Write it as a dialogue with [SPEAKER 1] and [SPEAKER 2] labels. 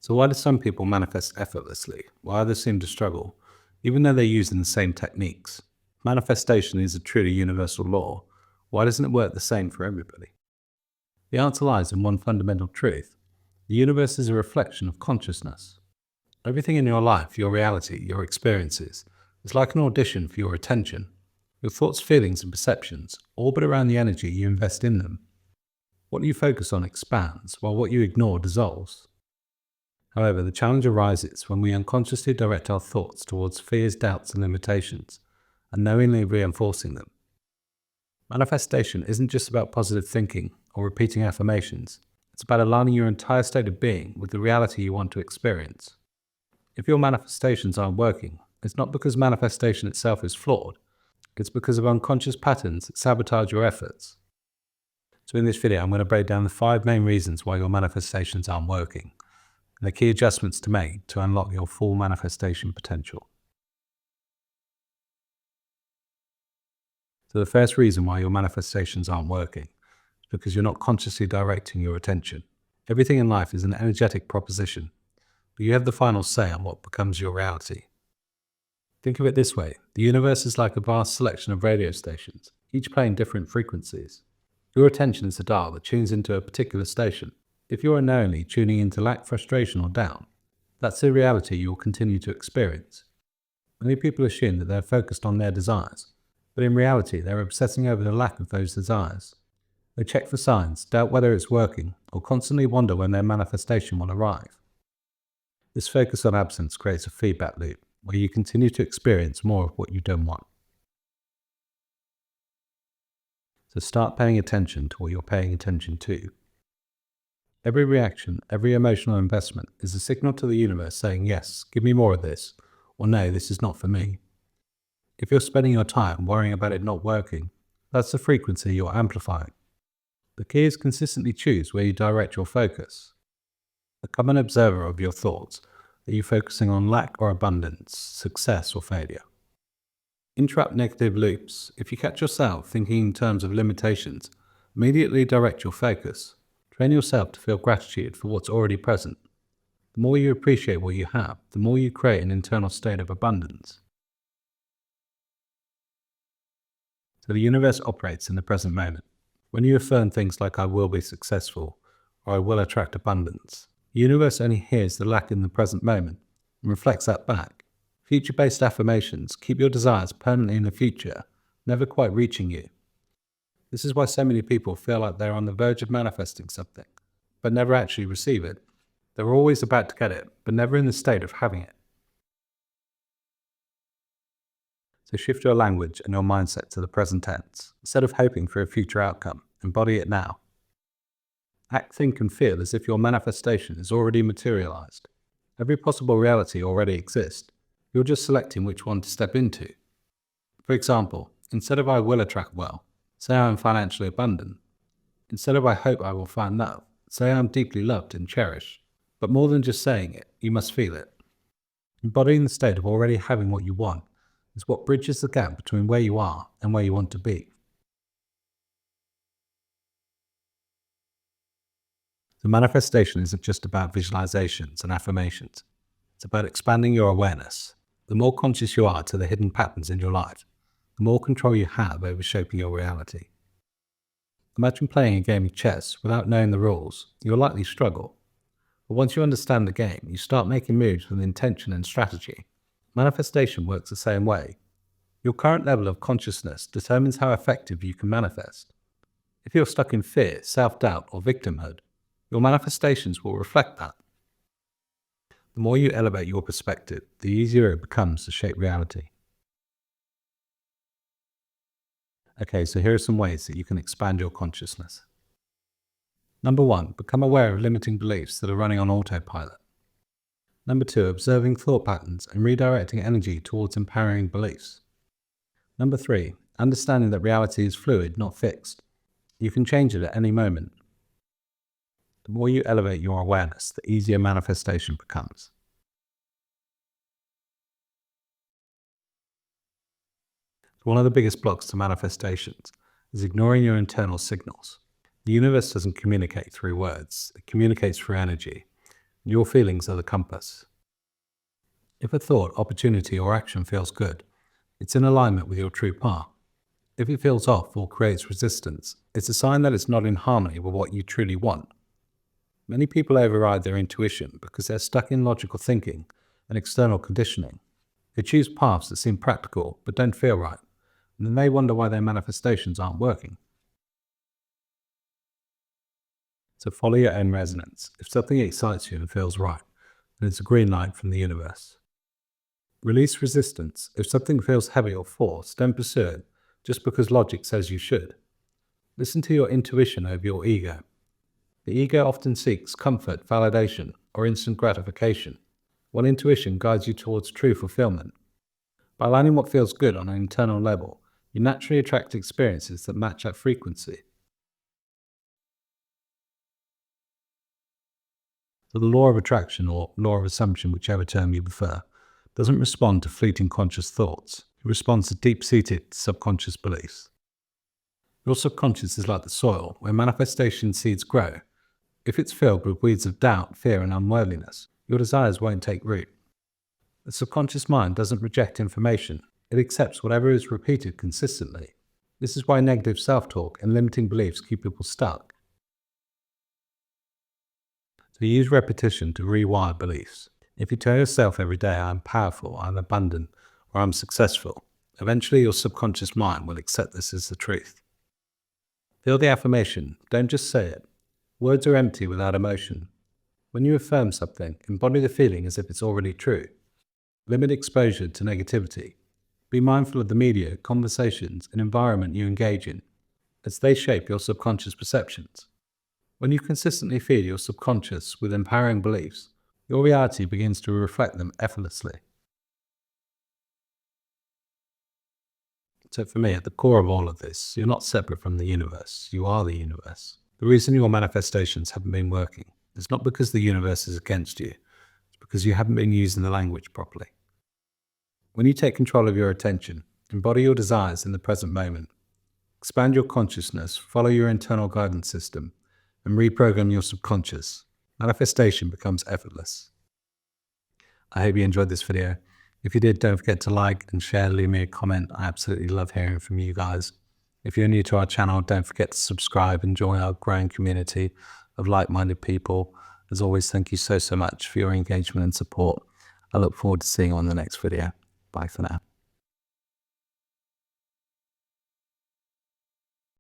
[SPEAKER 1] So why do some people manifest effortlessly, while others seem to struggle, even though they're using the same techniques? Manifestation is a truly universal law. Why doesn't it work the same for everybody? The answer lies in one fundamental truth. The universe is a reflection of consciousness. Everything in your life, your reality, your experiences, is like an audition for your attention. Your thoughts, feelings, and perceptions orbit around the energy you invest in them. What you focus on expands, while what you ignore dissolves. However, the challenge arises when we unconsciously direct our thoughts towards fears, doubts, and limitations, unknowingly reinforcing them. Manifestation isn't just about positive thinking or repeating affirmations. It's about aligning your entire state of being with the reality you want to experience. If your manifestations aren't working, it's not because manifestation itself is flawed. It's because of unconscious patterns that sabotage your efforts. So in this video, I'm going to break down the 5 main reasons why your manifestations aren't working, and the key adjustments to make to unlock your full manifestation potential. So the first reason why your manifestations aren't working is because you're not consciously directing your attention. Everything in life is an energetic proposition, but you have the final say on what becomes your reality. Think of it this way: the universe is like a vast selection of radio stations, each playing different frequencies. Your attention is a dial that tunes into a particular station. If you're unknowingly tuning into lack, frustration, or doubt, that's the reality you will continue to experience. Many people assume that they're focused on their desires, but in reality they're obsessing over the lack of those desires. They check for signs, doubt whether it's working, or constantly wonder when their manifestation will arrive. This focus on absence creates a feedback loop, where you continue to experience more of what you don't want. So start paying attention to what you're paying attention to. Every reaction, every emotional investment is a signal to the universe saying, yes, give me more of this, or no, this is not for me. If you're spending your time worrying about it not working, that's the frequency you're amplifying. The key is consistently choose where you direct your focus. Become an observer of your thoughts. Are you focusing on lack or abundance, success or failure? Interrupt negative loops. If you catch yourself thinking in terms of limitations, immediately direct your focus. Train yourself to feel gratitude for what's already present. The more you appreciate what you have, the more you create an internal state of abundance. So the universe operates in the present moment. When you affirm things like I will be successful or I will attract abundance, the universe only hears the lack in the present moment and reflects that back. Future-based affirmations keep your desires permanently in the future, never quite reaching you. This is why so many people feel like they're on the verge of manifesting something, but never actually receive it. They're always about to get it, but never in the state of having it. So shift your language and your mindset to the present tense. Instead of hoping for a future outcome, embody it now. Act, think, and feel as if your manifestation is already materialized. Every possible reality already exists. You're just selecting which one to step into. For example, instead of I will attract wealth, say I am financially abundant. Instead of I hope I will find love, say I am deeply loved and cherished. But more than just saying it, you must feel it. Embodying the state of already having what you want is what bridges the gap between where you are and where you want to be. The manifestation isn't just about visualizations and affirmations. It's about expanding your awareness. The more conscious you are to the hidden patterns in your life, the more control you have over shaping your reality. Imagine playing a game of chess without knowing the rules. You'll likely struggle. But once you understand the game, you start making moves with intention and strategy. Manifestation works the same way. Your current level of consciousness determines how effective you can manifest. If you're stuck in fear, self-doubt, or victimhood, your manifestations will reflect that. The more you elevate your perspective, the easier it becomes to shape reality. Okay, so here are some ways that you can expand your consciousness. Number 1, become aware of limiting beliefs that are running on autopilot. Number 2, observing thought patterns and redirecting energy towards empowering beliefs. Number 3, understanding that reality is fluid, not fixed. You can change it at any moment. The more you elevate your awareness, the easier manifestation becomes. One of the biggest blocks to manifestations is ignoring your internal signals. The universe doesn't communicate through words, it communicates through energy. Your feelings are the compass. If a thought, opportunity, or action feels good, it's in alignment with your true path. If it feels off or creates resistance, it's a sign that it's not in harmony with what you truly want. Many people override their intuition because they're stuck in logical thinking and external conditioning. They choose paths that seem practical but don't feel right, and then they wonder why their manifestations aren't working. So follow your own resonance. If something excites you and feels right, then it's a green light from the universe. Release resistance. If something feels heavy or forced, don't pursue it just because logic says you should. Listen to your intuition over your ego. The ego often seeks comfort, validation, or instant gratification, while intuition guides you towards true fulfillment. By aligning what feels good on an internal level, you naturally attract experiences that match that frequency. So the law of attraction, or law of assumption, whichever term you prefer, doesn't respond to fleeting conscious thoughts. It responds to deep-seated subconscious beliefs. Your subconscious is like the soil where manifestation seeds grow. If it's filled with weeds of doubt, fear, and unworthiness, your desires won't take root. The subconscious mind doesn't reject information. It accepts whatever is repeated consistently. This is why negative self-talk and limiting beliefs keep people stuck. So use repetition to rewire beliefs. If you tell yourself every day, I'm powerful, I'm abundant, or I'm successful, eventually your subconscious mind will accept this as the truth. Feel the affirmation. Don't just say it. Words are empty without emotion. When you affirm something, embody the feeling as if it's already true. Limit exposure to negativity. Be mindful of the media, conversations, and environment you engage in, as they shape your subconscious perceptions. When you consistently feed your subconscious with empowering beliefs, your reality begins to reflect them effortlessly. So for me, at the core of all of this, you're not separate from the universe. You are the universe. The reason your manifestations haven't been working is not because the universe is against you. It's because you haven't been using the language properly. When you take control of your attention, embody your desires in the present moment, expand your consciousness, follow your internal guidance system, and reprogram your subconscious, manifestation becomes effortless. I hope you enjoyed this video. If you did, don't forget to like and share, leave me a comment. I absolutely love hearing from you guys. If you're new to our channel, don't forget to subscribe and join our growing community of like-minded people. As always, thank you so much for your engagement and support. I look forward to seeing you on the next video. Bye for now.